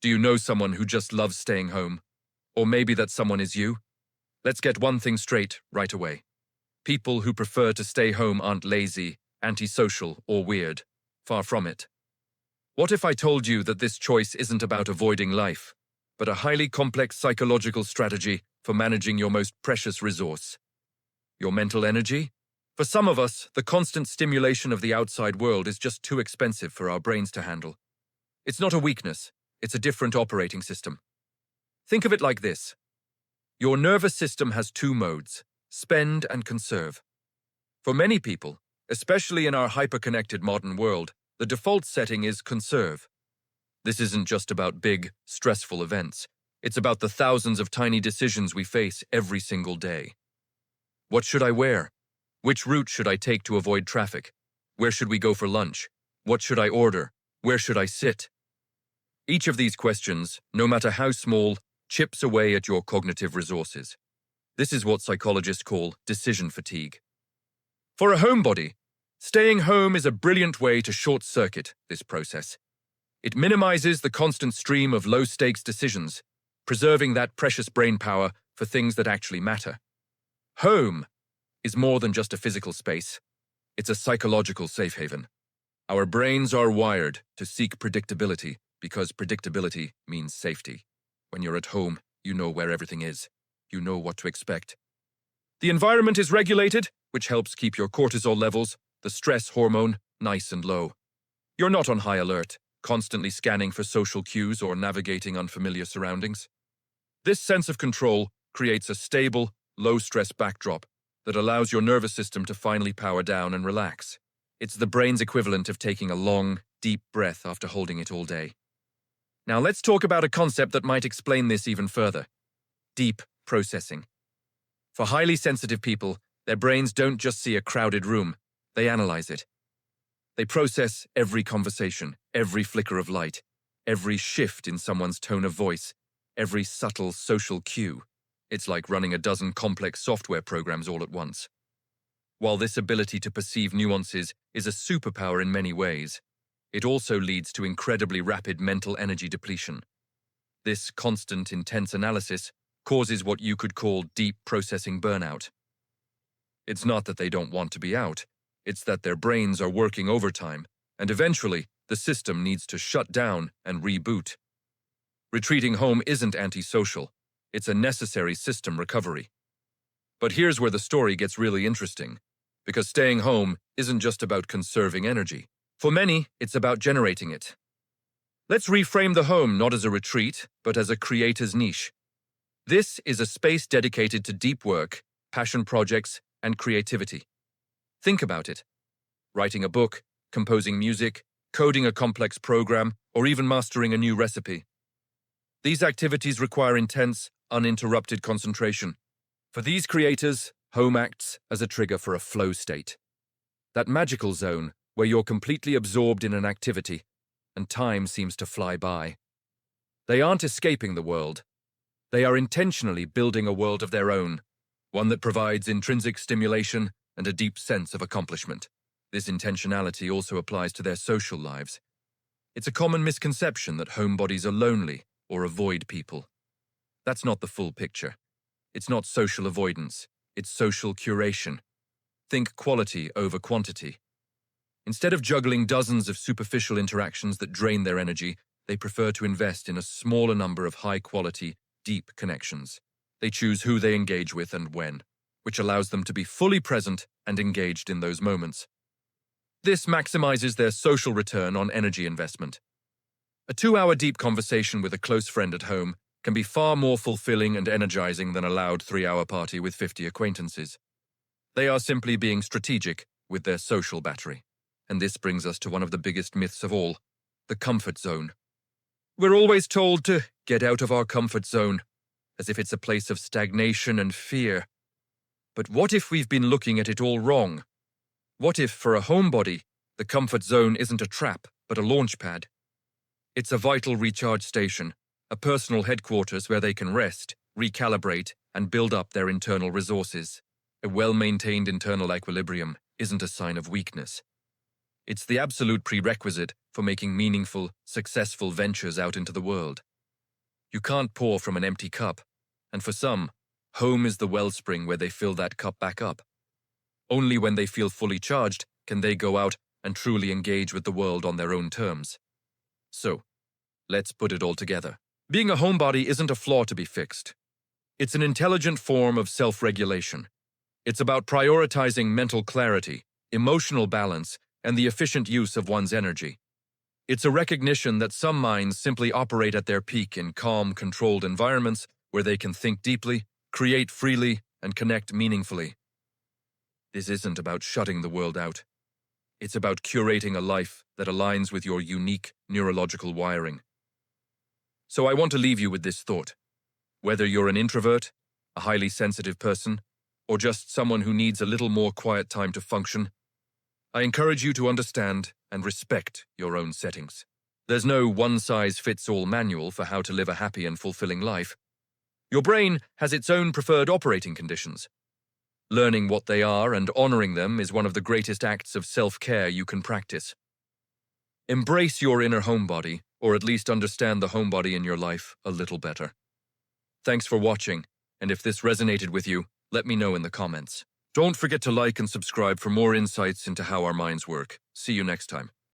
Do you know someone who just loves staying home? Or maybe that someone is you? Let's get one thing straight right away. People who prefer to stay home aren't lazy, antisocial, or weird. Far from it. What if I told you that this choice isn't about avoiding life, but a highly complex psychological strategy for managing your most precious resource? Your mental energy? For some of us, the constant stimulation of the outside world is just too expensive for our brains to handle. It's not a weakness, it's a different operating system. Think of it like this. Your nervous system has two modes, spend and conserve. For many people, especially in our hyper-connected modern world, the default setting is conserve. This isn't just about big, stressful events. It's about the thousands of tiny decisions we face every single day. What should I wear? Which route should I take to avoid traffic? Where should we go for lunch? What should I order? Where should I sit? Each of these questions, no matter how small, chips away at your cognitive resources. This is what psychologists call decision fatigue. For a homebody, staying home is a brilliant way to short-circuit this process. It minimizes the constant stream of low-stakes decisions, preserving that precious brain power for things that actually matter. Home is more than just a physical space. It's a psychological safe haven. Our brains are wired to seek predictability because predictability means safety. When you're at home, you know where everything is. You know what to expect. The environment is regulated, which helps keep your cortisol levels, the stress hormone, nice and low. You're not on high alert, constantly scanning for social cues or navigating unfamiliar surroundings. This sense of control creates a stable, low-stress backdrop that allows your nervous system to finally power down and relax. It's the brain's equivalent of taking a long, deep breath after holding it all day. Now let's talk about a concept that might explain this even further. Deep processing. For highly sensitive people, their brains don't just see a crowded room, they analyze it. They process every conversation, every flicker of light, every shift in someone's tone of voice, every subtle social cue. It's like running a dozen complex software programs all at once. While this ability to perceive nuances is a superpower in many ways, it also leads to incredibly rapid mental energy depletion. This constant, intense analysis causes what you could call deep processing burnout. It's not that they don't want to be out, it's that their brains are working overtime, and eventually the system needs to shut down and reboot. Retreating home isn't antisocial, it's a necessary system recovery. But here's where the story gets really interesting, because staying home isn't just about conserving energy. For many, it's about generating it. Let's reframe the home not as a retreat, but as a creator's niche. This is a space dedicated to deep work, passion projects, and creativity. Think about it. Writing a book, composing music, coding a complex program, or even mastering a new recipe. These activities require intense, uninterrupted concentration. For these creators, home acts as a trigger for a flow state. That magical zone where you're completely absorbed in an activity, and time seems to fly by. They aren't escaping the world. They are intentionally building a world of their own, one that provides intrinsic stimulation and a deep sense of accomplishment. This intentionality also applies to their social lives. It's a common misconception that homebodies are lonely or avoid people. That's not the full picture. It's not social avoidance, it's social curation. Think quality over quantity. Instead of juggling dozens of superficial interactions that drain their energy, they prefer to invest in a smaller number of high-quality, deep connections. They choose who they engage with and when, which allows them to be fully present and engaged in those moments. This maximizes their social return on energy investment. A 2-hour deep conversation with a close friend at home can be far more fulfilling and energizing than a loud 3-hour party with 50 acquaintances. They are simply being strategic with their social battery. And this brings us to one of the biggest myths of all, the comfort zone. We're always told to get out of our comfort zone, as if it's a place of stagnation and fear. But what if we've been looking at it all wrong? What if, for a homebody, the comfort zone isn't a trap, but a launch pad? It's a vital recharge station, a personal headquarters where they can rest, recalibrate, and build up their internal resources. A well-maintained internal equilibrium isn't a sign of weakness. It's the absolute prerequisite for making meaningful, successful ventures out into the world. You can't pour from an empty cup, and for some, home is the wellspring where they fill that cup back up. Only when they feel fully charged can they go out and truly engage with the world on their own terms. So, let's put it all together. Being a homebody isn't a flaw to be fixed. It's an intelligent form of self-regulation. It's about prioritizing mental clarity, emotional balance, and the efficient use of one's energy. It's a recognition that some minds simply operate at their peak in calm, controlled environments where they can think deeply, create freely, and connect meaningfully. This isn't about shutting the world out. It's about curating a life that aligns with your unique neurological wiring. So I want to leave you with this thought. Whether you're an introvert, a highly sensitive person, or just someone who needs a little more quiet time to function, I encourage you to understand and respect your own settings. There's no one-size-fits-all manual for how to live a happy and fulfilling life. Your brain has its own preferred operating conditions. Learning what they are and honoring them is one of the greatest acts of self-care you can practice. Embrace your inner homebody, or at least understand the homebody in your life a little better. Thanks for watching, and if this resonated with you, let me know in the comments. Don't forget to like and subscribe for more insights into how our minds work. See you next time.